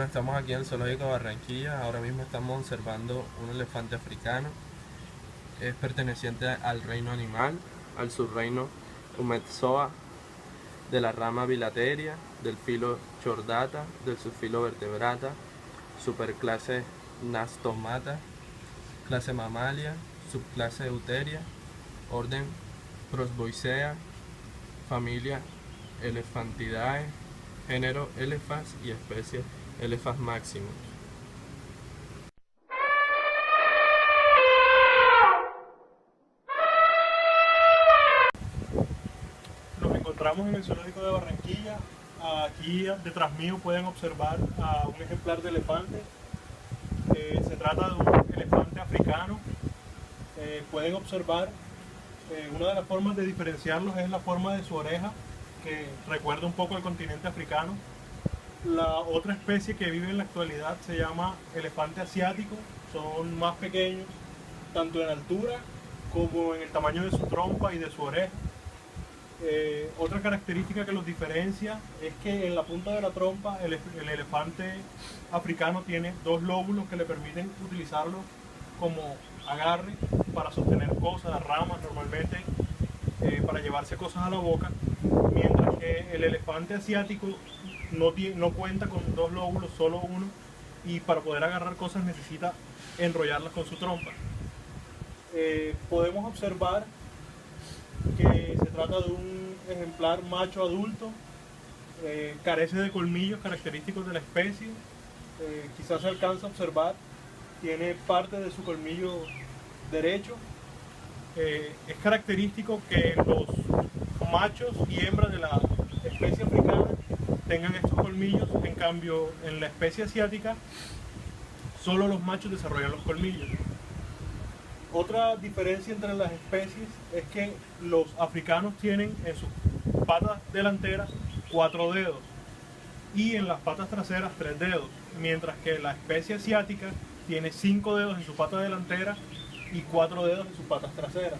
Bueno, estamos aquí en el Zoológico de Barranquilla. Ahora mismo estamos observando un elefante africano. Es perteneciente al reino animal, al subreino Umetzoa, de la rama Bilateria, del filo Chordata, del subfilo Vertebrata, superclase Nastomata, clase Mammalia, subclase Euteria, orden Prosboisea, familia Elephantidae, género Elephas y especie Elephas maximus. Nos encontramos en el Zoológico de Barranquilla. Aquí detrás mío pueden observar a un ejemplar de elefante. Se trata de un elefante africano. Pueden observar, una de las formas de diferenciarlos es la forma de su oreja, que recuerda un poco al continente africano. La otra especie que vive en la actualidad se llama elefante asiático. Son más pequeños, tanto en altura como en el tamaño de su trompa y de su oreja. Otra característica que los diferencia es que en la punta de la trompa el elefante africano tiene dos lóbulos que le permiten utilizarlo como agarre para sostener cosas, ramas normalmente, para llevarse cosas a la boca, mientras que el elefante asiático no cuenta con dos lóbulos, solo uno, y para poder agarrar cosas necesita enrollarlas con su trompa. Podemos observar que se trata de un ejemplar macho adulto, carece de colmillos característicos de la especie, quizás se alcanza a observar, tiene parte de su colmillo derecho. Es característico que los machos y hembras de la especie africana tengan estos colmillos, en cambio en la especie asiática solo los machos desarrollan los colmillos. Otra diferencia entre las especies es que los africanos tienen en sus patas delanteras 4 dedos y en las patas traseras 3 dedos, mientras que la especie asiática tiene 5 dedos en su pata delantera y 4 dedos en sus patas traseras.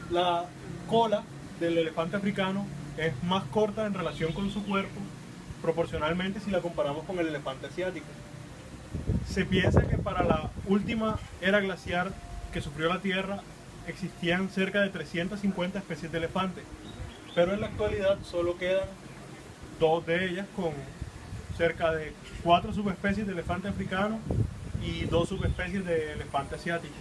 La cola del elefante africano es más corta en relación con su cuerpo, proporcionalmente si la comparamos con el elefante asiático. Se piensa que para la última era glaciar que sufrió la Tierra existían cerca de 350 especies de elefantes, pero en la actualidad solo quedan 2 de ellas, con cerca de 4 subespecies de elefante africano y 2 subespecies de elefante asiático.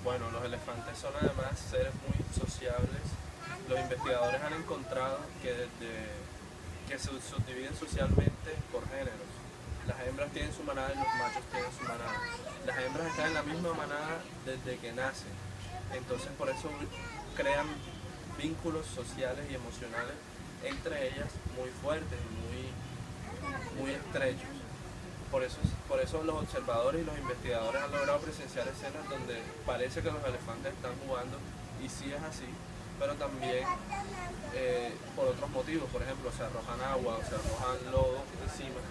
Bueno, los elefantes son además seres muy sociables. Los investigadores han encontrado que se subdividen socialmente por géneros. Las hembras tienen su manada y los machos tienen su manada. Las hembras están en la misma manada desde que nacen. Entonces por eso crean vínculos sociales y emocionales entre ellas muy fuertes, muy estrechos. Por eso los observadores y los investigadores han logrado presenciar escenas donde parece que los elefantes están jugando, y sí es así, pero también por otros motivos. Por ejemplo, se arrojan agua o se arrojan lodo encima,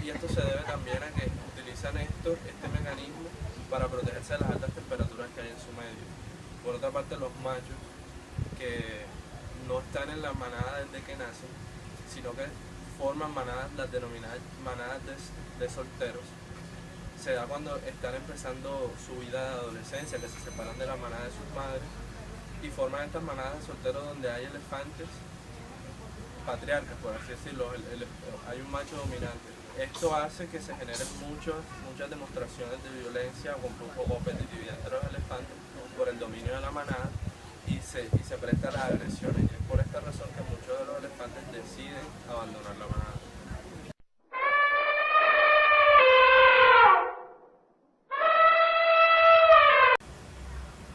y esto se debe también a que utilizan este mecanismo para protegerse de las altas temperaturas que hay en su medio. Por otra parte, los machos, que no están en la manada desde que nacen, sino que forman manadas, las denominadas manadas de solteros, se da cuando están empezando su vida de adolescencia, que se separan de la manada de sus madres y forman estas manadas de solteros donde hay elefantes patriarcas, por así decirlo. Hay un macho dominante. Esto hace que se generen muchas demostraciones de violencia o competitividad entre los elefantes por el dominio de la manada, y se presta a las agresiones. Y es por esta razón que muchos de los elefantes deciden abandonar la manada.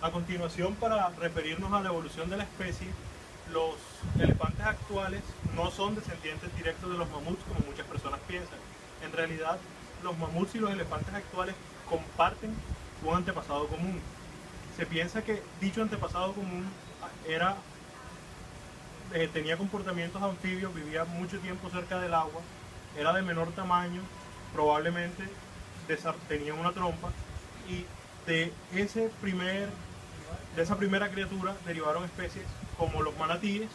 A continuación, para referirnos a la evolución de la especie, los elefantes actuales no son descendientes directos de los mamuts como muchas personas piensan. En realidad, los mamuts y los elefantes actuales comparten un antepasado común. Se piensa que dicho antepasado común tenía comportamientos anfibios, vivía mucho tiempo cerca del agua, era de menor tamaño, probablemente tenía una trompa, y de ese primer De esa primera criatura derivaron especies como los manatíes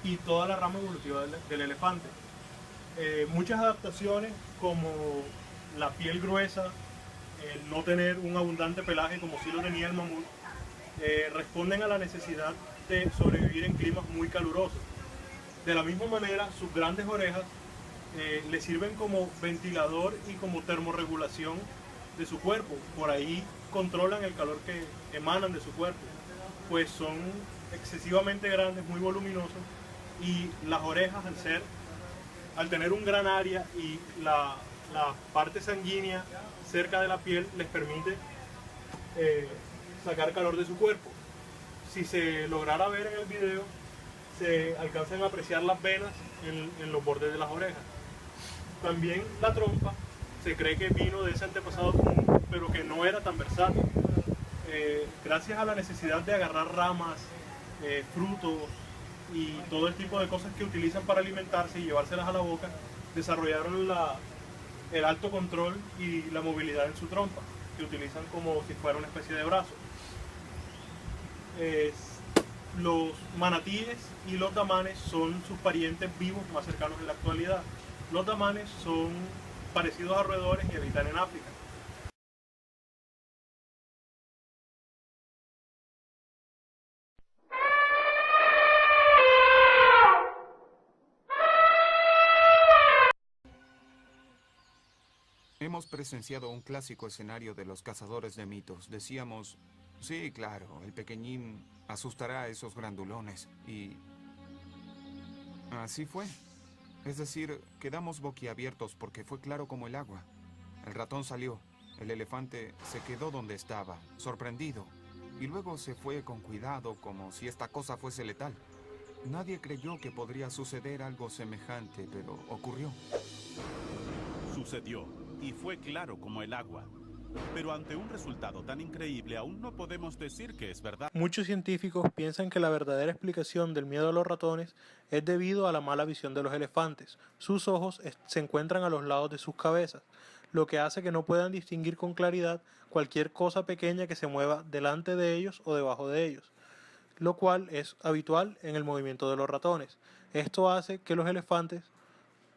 y toda la rama evolutiva del elefante. Muchas adaptaciones como la piel gruesa, el no tener un abundante pelaje como sí lo tenía el mamut, responden a la necesidad de sobrevivir en climas muy calurosos. De la misma manera, sus grandes orejas le sirven como ventilador y como termorregulación de su cuerpo. Por ahí controlan el calor que emanan de su cuerpo, pues son excesivamente grandes, muy voluminosos, y las orejas al tener un gran área y la parte sanguínea cerca de la piel les permite sacar calor de su cuerpo. Si se lograra ver en el video, se alcanzan a apreciar las venas en los bordes de las orejas. También la trompa se cree que vino de ese antepasado común, pero que no era tan versátil. Gracias a la necesidad de agarrar ramas, frutos y todo el tipo de cosas que utilizan para alimentarse y llevárselas a la boca, desarrollaron el alto control y la movilidad en su trompa, que utilizan como si fuera una especie de brazo. Los manatíes y los damanes son sus parientes vivos más cercanos en la actualidad. Los damanes son parecidos a roedores y habitan en África. Hemos presenciado un clásico escenario de los cazadores de mitos. Decíamos, sí, claro, el pequeñín asustará a esos grandulones. Y así fue. Es decir, quedamos boquiabiertos porque fue claro como el agua. El ratón salió, el elefante se quedó donde estaba, sorprendido, y luego se fue con cuidado como si esta cosa fuese letal. Nadie creyó que podría suceder algo semejante, pero ocurrió. Sucedió, y fue claro como el agua. Pero ante un resultado tan increíble aún no podemos decir que es verdad. Muchos científicos piensan que la verdadera explicación del miedo a los ratones es debido a la mala visión de los elefantes. Sus ojos se encuentran a los lados de sus cabezas, lo que hace que no puedan distinguir con claridad cualquier cosa pequeña que se mueva delante de ellos o debajo de ellos, lo cual es habitual en el movimiento de los ratones. Esto hace que los elefantes,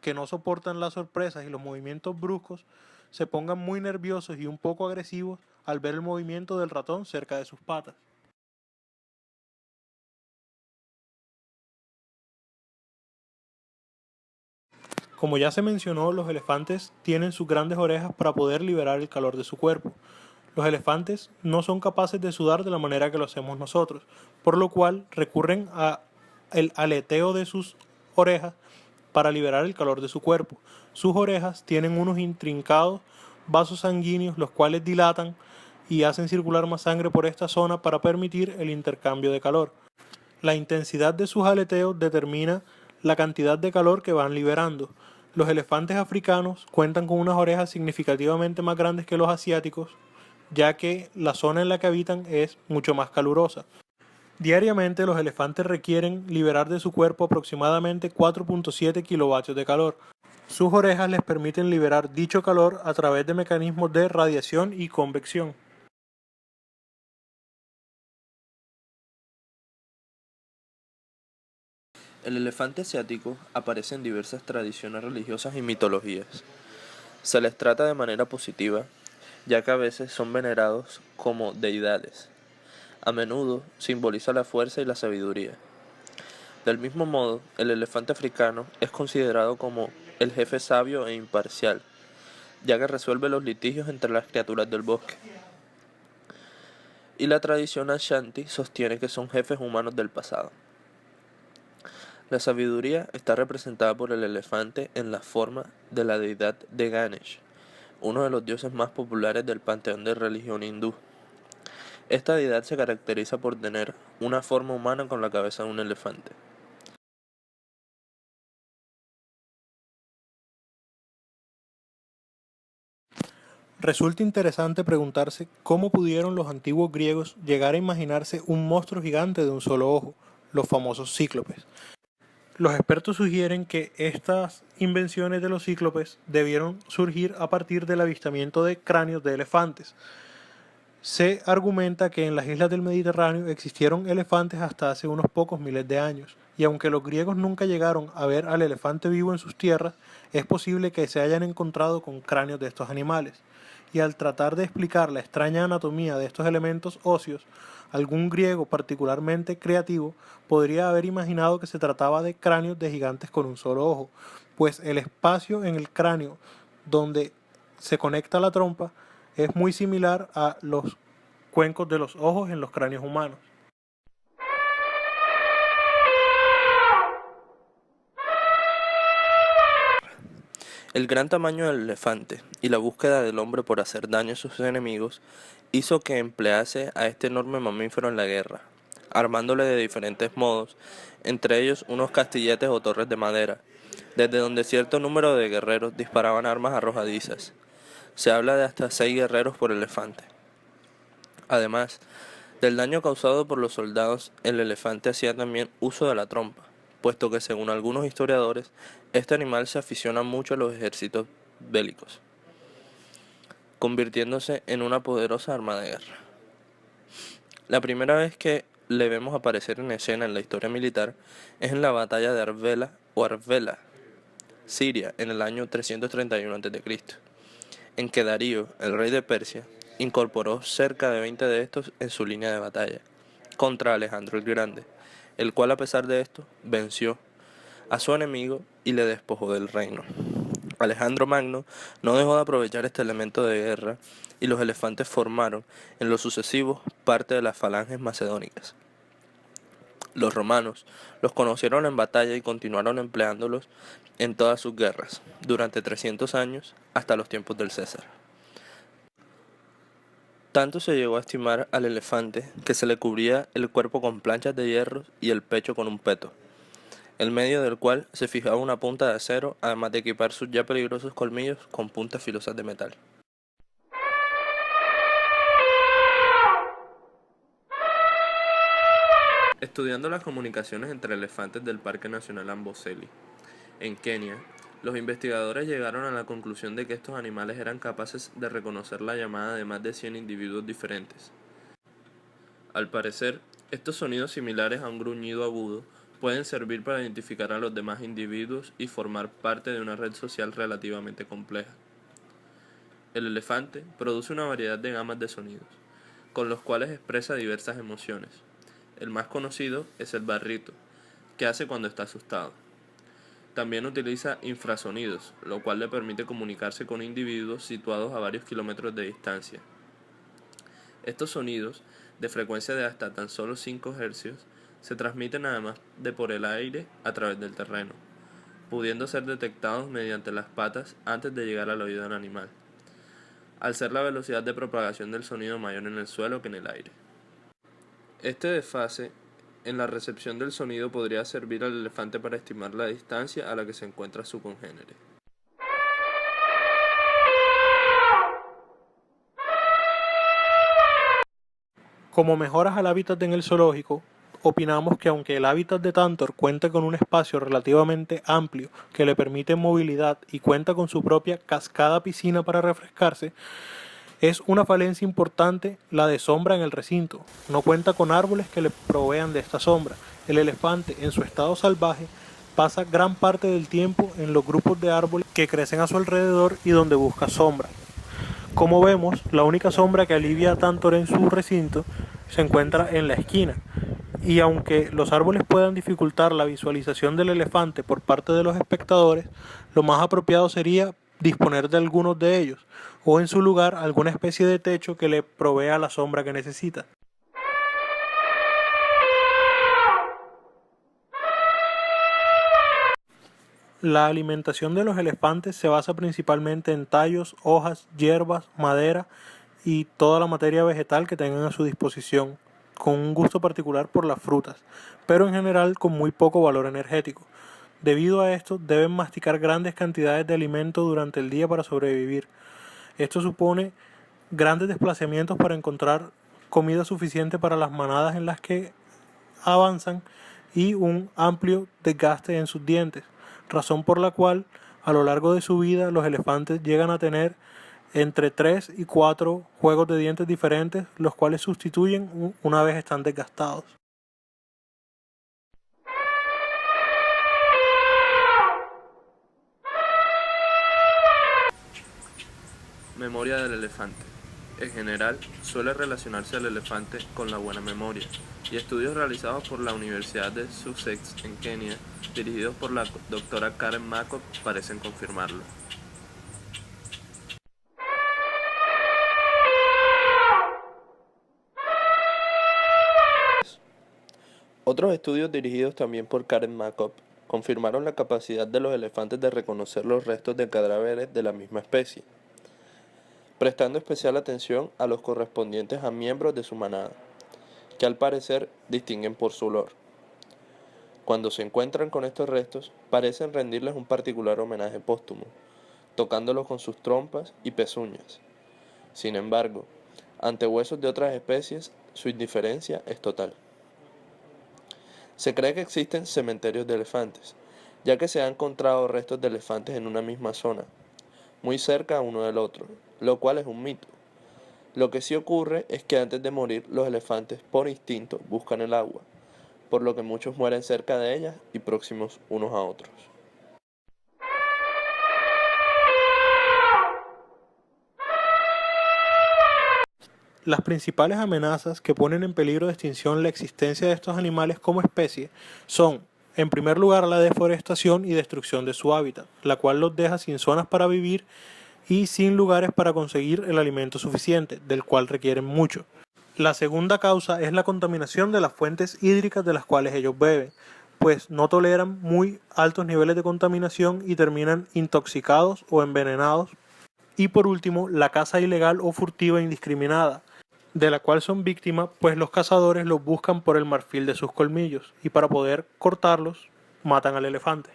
que no soportan las sorpresas y los movimientos bruscos, se pongan muy nerviosos y un poco agresivos al ver el movimiento del ratón cerca de sus patas. Como ya se mencionó, los elefantes tienen sus grandes orejas para poder liberar el calor de su cuerpo. Los elefantes no son capaces de sudar de la manera que lo hacemos nosotros, por lo cual recurren al aleteo de sus orejas para liberar el calor de su cuerpo. Sus orejas tienen unos intrincados vasos sanguíneos, los cuales dilatan y hacen circular más sangre por esta zona para permitir el intercambio de calor. La intensidad de sus aleteos determina la cantidad de calor que van liberando. Los elefantes africanos cuentan con unas orejas significativamente más grandes que los asiáticos, ya que la zona en la que habitan es mucho más calurosa. Diariamente los elefantes requieren liberar de su cuerpo aproximadamente 4.7 kilovatios de calor. Sus orejas les permiten liberar dicho calor a través de mecanismos de radiación y convección. El elefante asiático aparece en diversas tradiciones religiosas y mitologías. Se les trata de manera positiva, ya que a veces son venerados como deidades. A menudo simboliza la fuerza y la sabiduría. Del mismo modo, el elefante africano es considerado como el jefe sabio e imparcial, ya que resuelve los litigios entre las criaturas del bosque. Y la tradición Ashanti sostiene que son jefes humanos del pasado. La sabiduría está representada por el elefante en la forma de la deidad de Ganesh, uno de los dioses más populares del panteón de religión hindú. Esta deidad se caracteriza por tener una forma humana con la cabeza de un elefante. Resulta interesante preguntarse cómo pudieron los antiguos griegos llegar a imaginarse un monstruo gigante de un solo ojo, los famosos cíclopes. Los expertos sugieren que estas invenciones de los cíclopes debieron surgir a partir del avistamiento de cráneos de elefantes. Se argumenta que en las islas del Mediterráneo existieron elefantes hasta hace unos pocos miles de años, y aunque los griegos nunca llegaron a ver al elefante vivo en sus tierras, es posible que se hayan encontrado con cráneos de estos animales. Y al tratar de explicar la extraña anatomía de estos elementos óseos, algún griego particularmente creativo podría haber imaginado que se trataba de cráneos de gigantes con un solo ojo, pues el espacio en el cráneo donde se conecta la trompa es muy similar a los cuencos de los ojos en los cráneos humanos. El gran tamaño del elefante y la búsqueda del hombre por hacer daño a sus enemigos hizo que emplease a este enorme mamífero en la guerra, armándole de diferentes modos, entre ellos unos castilletes o torres de madera, desde donde cierto número de guerreros disparaban armas arrojadizas. Se habla de hasta 6 guerreros por elefante. Además del daño causado por los soldados, el elefante hacía también uso de la trompa, puesto que según algunos historiadores, este animal se aficiona mucho a los ejércitos bélicos, convirtiéndose en una poderosa arma de guerra. La primera vez que le vemos aparecer en escena en la historia militar es en la batalla de Arbela o Arbela, Siria, en el año 331 a.C., en que Darío, el rey de Persia, incorporó cerca de 20 de estos en su línea de batalla, contra Alejandro el Grande, el cual a pesar de esto venció a su enemigo y le despojó del reino. Alejandro Magno no dejó de aprovechar este elemento de guerra y los elefantes formaron en lo sucesivo parte de las falanges macedónicas. Los romanos los conocieron en batalla y continuaron empleándolos en todas sus guerras, durante 300 años hasta los tiempos del César. Tanto se llegó a estimar al elefante que se le cubría el cuerpo con planchas de hierro y el pecho con un peto, en medio del cual se fijaba una punta de acero, además de equipar sus ya peligrosos colmillos con puntas filosas de metal. Estudiando las comunicaciones entre elefantes del Parque Nacional Amboseli, en Kenia, los investigadores llegaron a la conclusión de que estos animales eran capaces de reconocer la llamada de más de 100 individuos diferentes. Al parecer, estos sonidos similares a un gruñido agudo pueden servir para identificar a los demás individuos y formar parte de una red social relativamente compleja. El elefante produce una variedad de gamas de sonidos, con los cuales expresa diversas emociones. El más conocido es el barrito, que hace cuando está asustado. También utiliza infrasonidos, lo cual le permite comunicarse con individuos situados a varios kilómetros de distancia. Estos sonidos, de frecuencia de hasta tan solo 5 Hz, se transmiten además de por el aire a través del terreno, pudiendo ser detectados mediante las patas antes de llegar al oído del animal, al ser la velocidad de propagación del sonido mayor en el suelo que en el aire. Este desfase en la recepción del sonido podría servir al elefante para estimar la distancia a la que se encuentra su congénere. Como mejoras al hábitat en el zoológico, opinamos que aunque el hábitat de Tantor cuenta con un espacio relativamente amplio que le permite movilidad y cuenta con su propia cascada piscina para refrescarse, es una falencia importante la de sombra en el recinto. No cuenta con árboles que le provean de esta sombra. El elefante, en su estado salvaje, pasa gran parte del tiempo en los grupos de árboles que crecen a su alrededor y donde busca sombra. Como vemos, la única sombra que alivia a Tantor en su recinto se encuentra en la esquina. Y aunque los árboles puedan dificultar la visualización del elefante por parte de los espectadores, lo más apropiado sería disponer de algunos de ellos, o en su lugar alguna especie de techo que le provea la sombra que necesita. La alimentación de los elefantes se basa principalmente en tallos, hojas, hierbas, madera y toda la materia vegetal que tengan a su disposición, con un gusto particular por las frutas, pero en general con muy poco valor energético. Debido a esto, deben masticar grandes cantidades de alimento durante el día para sobrevivir. Esto supone grandes desplazamientos para encontrar comida suficiente para las manadas en las que avanzan y un amplio desgaste en sus dientes, razón por la cual a lo largo de su vida los elefantes llegan a tener entre 3 y 4 juegos de dientes diferentes, los cuales sustituyen una vez están desgastados. Memoria del elefante. En general, suele relacionarse al elefante con la buena memoria, y estudios realizados por la Universidad de Sussex en Kenia, dirigidos por la doctora Karen Makop, parecen confirmarlo. Otros estudios dirigidos también por Karen Makop confirmaron la capacidad de los elefantes de reconocer los restos de cadáveres de la misma especie, prestando especial atención a los correspondientes a miembros de su manada, que al parecer distinguen por su olor. Cuando se encuentran con estos restos, parecen rendirles un particular homenaje póstumo, tocándolos con sus trompas y pezuñas. Sin embargo, ante huesos de otras especies, su indiferencia es total. Se cree que existen cementerios de elefantes, ya que se han encontrado restos de elefantes en una misma zona, muy cerca uno del otro, lo cual es un mito. Lo que sí ocurre es que antes de morir los elefantes por instinto buscan el agua, por lo que muchos mueren cerca de ellas y próximos unos a otros. Las principales amenazas que ponen en peligro de extinción la existencia de estos animales como especie son, en primer lugar, la deforestación y destrucción de su hábitat, la cual los deja sin zonas para vivir y sin lugares para conseguir el alimento suficiente, del cual requieren mucho. La segunda causa es la contaminación de las fuentes hídricas de las cuales ellos beben, pues no toleran muy altos niveles de contaminación y terminan intoxicados o envenenados. Y por último, la caza ilegal o furtiva indiscriminada, de la cual son víctimas, pues los cazadores los buscan por el marfil de sus colmillos, y para poder cortarlos, matan al elefante.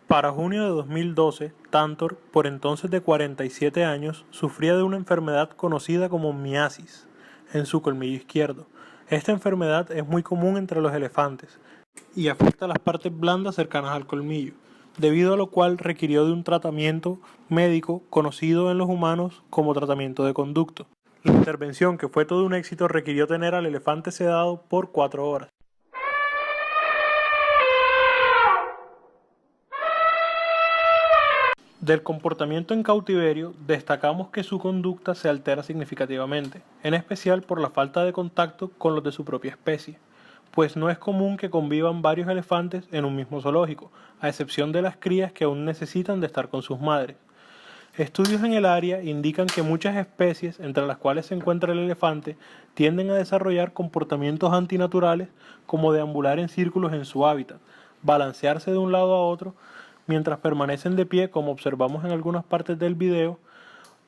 Para junio de 2012, Tantor, por entonces de 47 años, sufría de una enfermedad conocida como miasis en su colmillo izquierdo. Esta enfermedad es muy común entre los elefantes y afecta a las partes blandas cercanas al colmillo, debido a lo cual requirió de un tratamiento médico conocido en los humanos como tratamiento de conducto. La intervención, que fue todo un éxito, requirió tener al elefante sedado por 4 horas. Del comportamiento en cautiverio, destacamos que su conducta se altera significativamente, en especial por la falta de contacto con los de su propia especie, pues no es común que convivan varios elefantes en un mismo zoológico, a excepción de las crías que aún necesitan de estar con sus madres. Estudios en el área indican que muchas especies, entre las cuales se encuentra el elefante, tienden a desarrollar comportamientos antinaturales como deambular en círculos en su hábitat, balancearse de un lado a otro, mientras permanecen de pie, como observamos en algunas partes del video,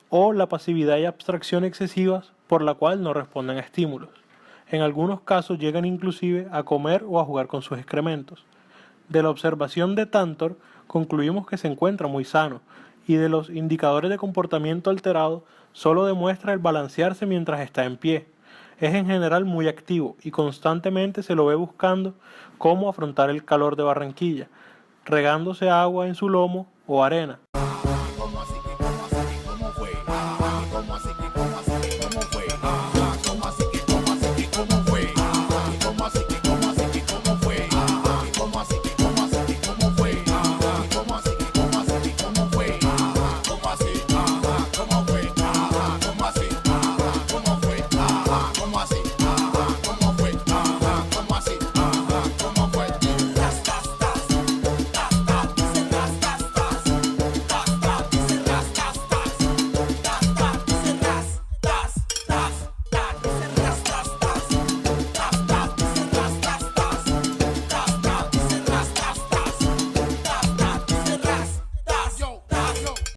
o la pasividad y abstracción excesivas por la cual no responden a estímulos. En algunos casos llegan inclusive a comer o a jugar con sus excrementos. De la observación de Tantor concluimos que se encuentra muy sano, y de los indicadores de comportamiento alterado solo demuestra el balancearse mientras está en pie. Es en general muy activo y constantemente se lo ve buscando cómo afrontar el calor de Barranquilla, regándose agua en su lomo o arena.